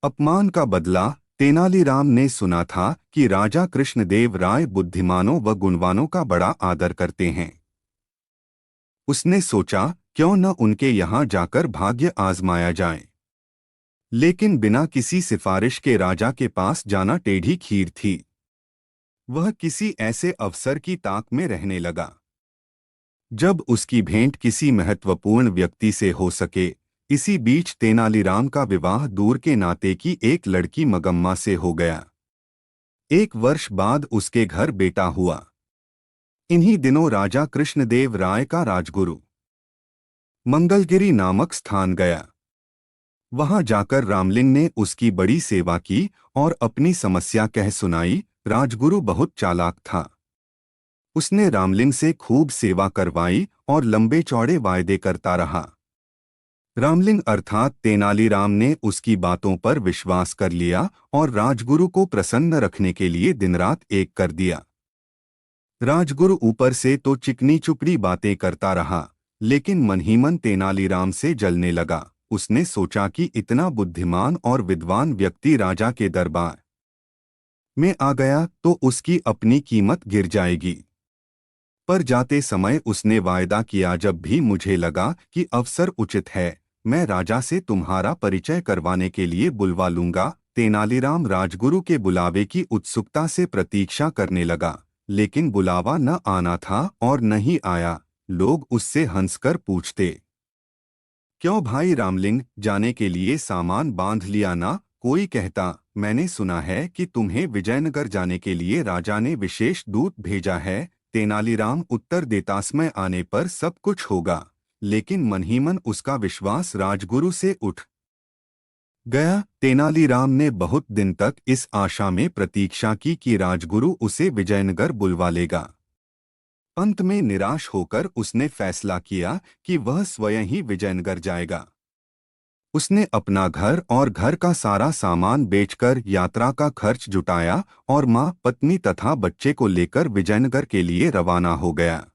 अपमान का बदला। तेनालीराम ने सुना था कि राजा कृष्णदेव राय बुद्धिमानों व गुणवानों का बड़ा आदर करते हैं। उसने सोचा क्यों न उनके यहाँ जाकर भाग्य आजमाया जाए। लेकिन बिना किसी सिफारिश के राजा के पास जाना टेढ़ी खीर थी। वह किसी ऐसे अवसर की ताक में रहने लगा जब उसकी भेंट किसी महत्वपूर्ण व्यक्ति से हो सके। इसी बीच तेनालीराम का विवाह दूर के नाते की एक लड़की मगम्मा से हो गया। 1 वर्ष बाद उसके घर बेटा हुआ। इन्हीं दिनों राजा कृष्णदेव राय का राजगुरु मंगलगिरी नामक स्थान गया। वहां जाकर रामलिंग ने उसकी बड़ी सेवा की और अपनी समस्या कह सुनाई। राजगुरु बहुत चालाक था। उसने रामलिंग से खूब सेवा करवाई और लंबे चौड़े वायदे करता रहा। रामलिंग अर्थात तेनालीराम ने उसकी बातों पर विश्वास कर लिया और राजगुरु को प्रसन्न रखने के लिए दिनरात एक कर दिया। राजगुरु ऊपर से तो चिकनी चुपड़ी बातें करता रहा, लेकिन मन ही मन तेनालीराम से जलने लगा। उसने सोचा कि इतना बुद्धिमान और विद्वान व्यक्ति राजा के दरबार में आ गया तो उसकी अपनी कीमत गिर जाएगी। पर जाते समय उसने वायदा किया, जब भी मुझे लगा कि अवसर उचित है, मैं राजा से तुम्हारा परिचय करवाने के लिए बुलवा लूंगा। तेनालीराम राजगुरु के बुलावे की उत्सुकता से प्रतीक्षा करने लगा, लेकिन बुलावा न आना था और नहीं आया। लोग उससे हंसकर पूछते, क्यों भाई रामलिंग, जाने के लिए सामान बांध लिया ना? कोई कहता, मैंने सुना है कि तुम्हें विजयनगर जाने के लिए राजा ने विशेष दूत भेजा है। तेनालीराम उत्तर देता, समय आने पर सब कुछ होगा। लेकिन मन ही मन उसका विश्वास राजगुरु से उठ गया। तेनालीराम ने बहुत दिन तक इस आशा में प्रतीक्षा की कि राजगुरु उसे विजयनगर बुलवा लेगा। अंत में निराश होकर उसने फैसला किया कि वह स्वयं ही विजयनगर जाएगा। उसने अपना घर और घर का सारा सामान बेचकर यात्रा का खर्च जुटाया और मां, पत्नी तथा बच्चे को लेकर विजयनगर के लिए रवाना हो गया।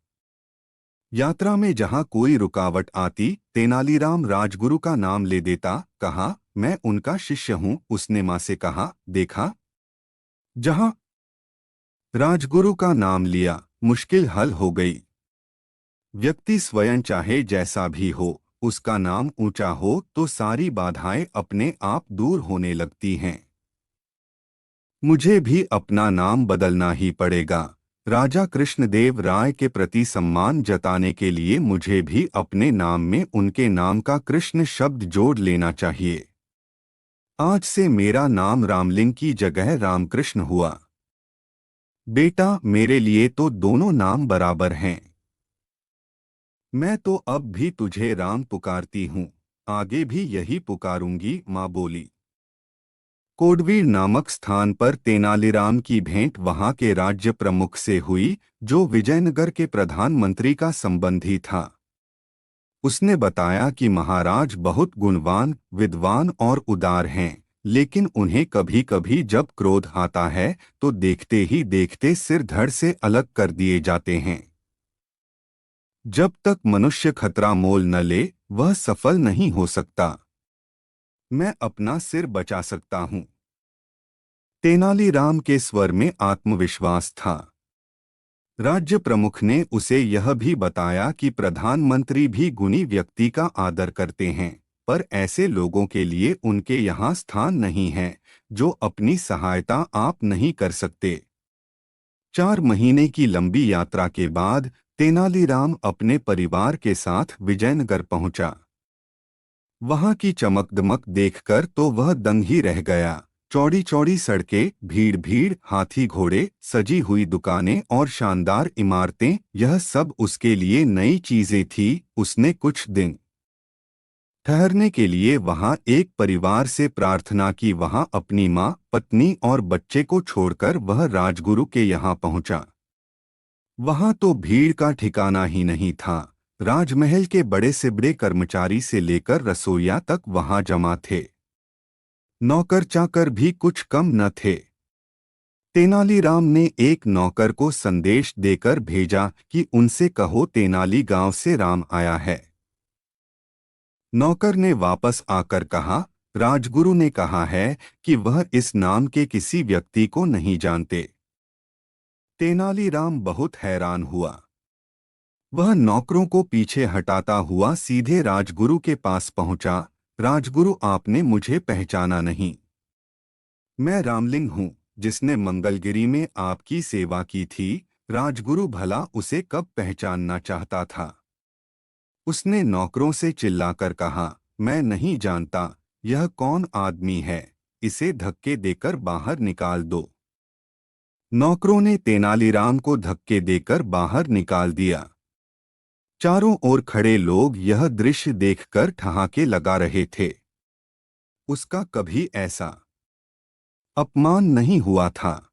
यात्रा में जहां कोई रुकावट आती, तेनालीराम राजगुरु का नाम ले देता। कहा, मैं उनका शिष्य हूं। उसने मां से कहा, देखा, जहां राजगुरु का नाम लिया, मुश्किल हल हो गई। व्यक्ति स्वयं चाहे जैसा भी हो, उसका नाम ऊंचा हो तो सारी बाधाएं अपने आप दूर होने लगती हैं। मुझे भी अपना नाम बदलना ही पड़ेगा। राजा कृष्णदेव राय के प्रति सम्मान जताने के लिए मुझे भी अपने नाम में उनके नाम का कृष्ण शब्द जोड़ लेना चाहिए। आज से मेरा नाम रामलिंग की जगह रामकृष्ण हुआ। बेटा, मेरे लिए तो दोनों नाम बराबर हैं। मैं तो अब भी तुझे राम पुकारती हूँ, आगे भी यही पुकारूंगी, माँ बोली। कोडवीर नामक स्थान पर तेनालीराम की भेंट वहां के राज्य प्रमुख से हुई, जो विजयनगर के प्रधानमंत्री का संबंधी था। उसने बताया कि महाराज बहुत गुणवान, विद्वान और उदार हैं, लेकिन उन्हें कभी कभी जब क्रोध आता है तो देखते ही देखते सिर धड़ से अलग कर दिए जाते हैं। जब तक मनुष्य खतरा मोल न ले, वह सफल नहीं हो सकता। मैं अपना सिर बचा सकता हूँ। तेनालीराम के स्वर में आत्मविश्वास था। राज्य प्रमुख ने उसे यह भी बताया कि प्रधानमंत्री भी गुणी व्यक्ति का आदर करते हैं, पर ऐसे लोगों के लिए उनके यहाँ स्थान नहीं है जो अपनी सहायता आप नहीं कर सकते। 4 महीने की लंबी यात्रा के बाद तेनालीराम अपने परिवार के साथ विजयनगर पहुंचा। वहां की चमकदमक देखकर तो वह दंग ही रह गया। चौड़ी चौड़ी सड़कें, भीड़ भीड़, हाथी घोड़े, सजी हुई दुकानें और शानदार इमारतें, यह सब उसके लिए नई चीजें थी। उसने कुछ दिन ठहरने के लिए वहां एक परिवार से प्रार्थना की। वहां अपनी मां, पत्नी और बच्चे को छोड़कर वह राजगुरु के यहाँ पहुंचा। वहां तो भीड़ का ठिकाना ही नहीं था। राजमहल के बड़े से बड़े कर्मचारी से लेकर रसोइया तक वहां जमा थे। नौकर चाकर भी कुछ कम न थे। तेनालीराम ने एक नौकर को संदेश देकर भेजा कि उनसे कहो तेनाली गांव से राम आया है। नौकर ने वापस आकर कहा, राजगुरु ने कहा है कि वह इस नाम के किसी व्यक्ति को नहीं जानते। तेनालीराम बहुत हैरान हुआ। वह नौकरों को पीछे हटाता हुआ सीधे राजगुरु के पास पहुंचा। राजगुरु, आपने मुझे पहचाना नहीं। मैं रामलिंग हूं, जिसने मंगलगिरी में आपकी सेवा की थी। राजगुरु भला उसे कब पहचानना चाहता था। उसने नौकरों से चिल्लाकर कहा, मैं नहीं जानता, यह कौन आदमी है, इसे धक्के देकर बाहर निकाल दो। नौकरों ने तेनालीराम को धक्के देकर बाहर निकाल दिया। चारों ओर खड़े लोग यह दृश्य देखकर ठहाके लगा रहे थे। उसका कभी ऐसा अपमान नहीं हुआ था।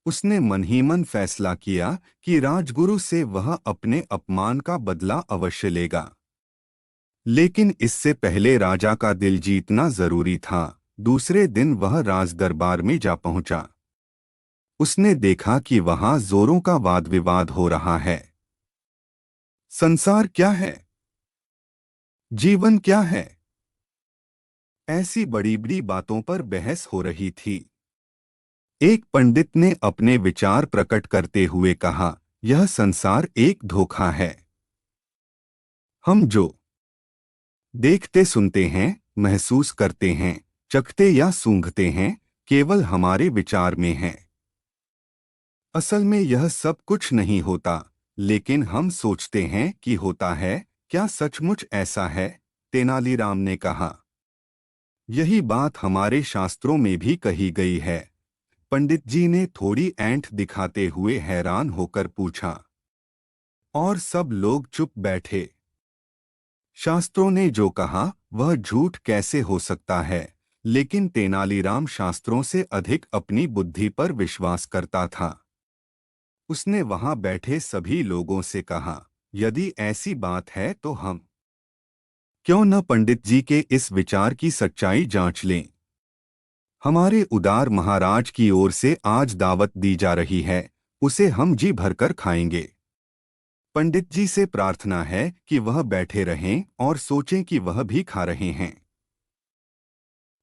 उसने मन ही मन फैसला किया कि राजगुरु से वह अपने अपमान का बदला अवश्य लेगा। लेकिन इससे पहले राजा का दिल जीतना जरूरी था। दूसरे दिन वह राजदरबार में जा पहुंचा। उसने देखा कि वहां जोरों का वाद विवाद हो रहा है। संसार क्या है, जीवन क्या है, ऐसी बड़ी बड़ी बातों पर बहस हो रही थी। एक पंडित ने अपने विचार प्रकट करते हुए कहा, यह संसार एक धोखा है। हम जो देखते सुनते हैं, महसूस करते हैं, चखते या सूंघते हैं, केवल हमारे विचार में है। असल में यह सब कुछ नहीं होता, लेकिन हम सोचते हैं कि होता है। क्या सचमुच ऐसा है? तेनालीराम ने कहा। यही बात हमारे शास्त्रों में भी कही गई है। पंडित जी ने थोड़ी ऐंठ दिखाते हुए हैरान होकर पूछा। और सब लोग चुप बैठे। शास्त्रों ने जो कहा वह झूठ कैसे हो सकता है? लेकिन तेनालीराम शास्त्रों से अधिक अपनी बुद्धि पर विश्वास करता था। उसने वहां बैठे सभी लोगों से कहा, यदि ऐसी बात है तो हम क्यों न पंडित जी के इस विचार की सच्चाई जांच लें। हमारे उदार महाराज की ओर से आज दावत दी जा रही है, उसे हम जी भरकर खाएंगे। पंडित जी से प्रार्थना है कि वह बैठे रहें और सोचें कि वह भी खा रहे हैं।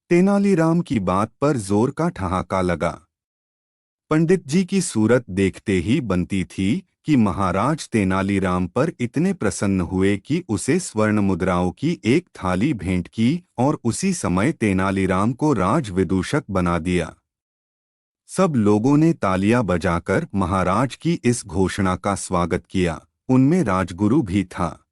तेनालीराम की बात पर जोर का ठहाका लगा। पंडित जी की सूरत देखते ही बनती थी कि महाराज तेनालीराम पर इतने प्रसन्न हुए कि उसे स्वर्ण मुद्राओं की एक थाली भेंट की और उसी समय तेनालीराम को राजविदूषक बना दिया। सब लोगों ने तालियां बजाकर महाराज की इस घोषणा का स्वागत किया। उनमें राजगुरु भी था।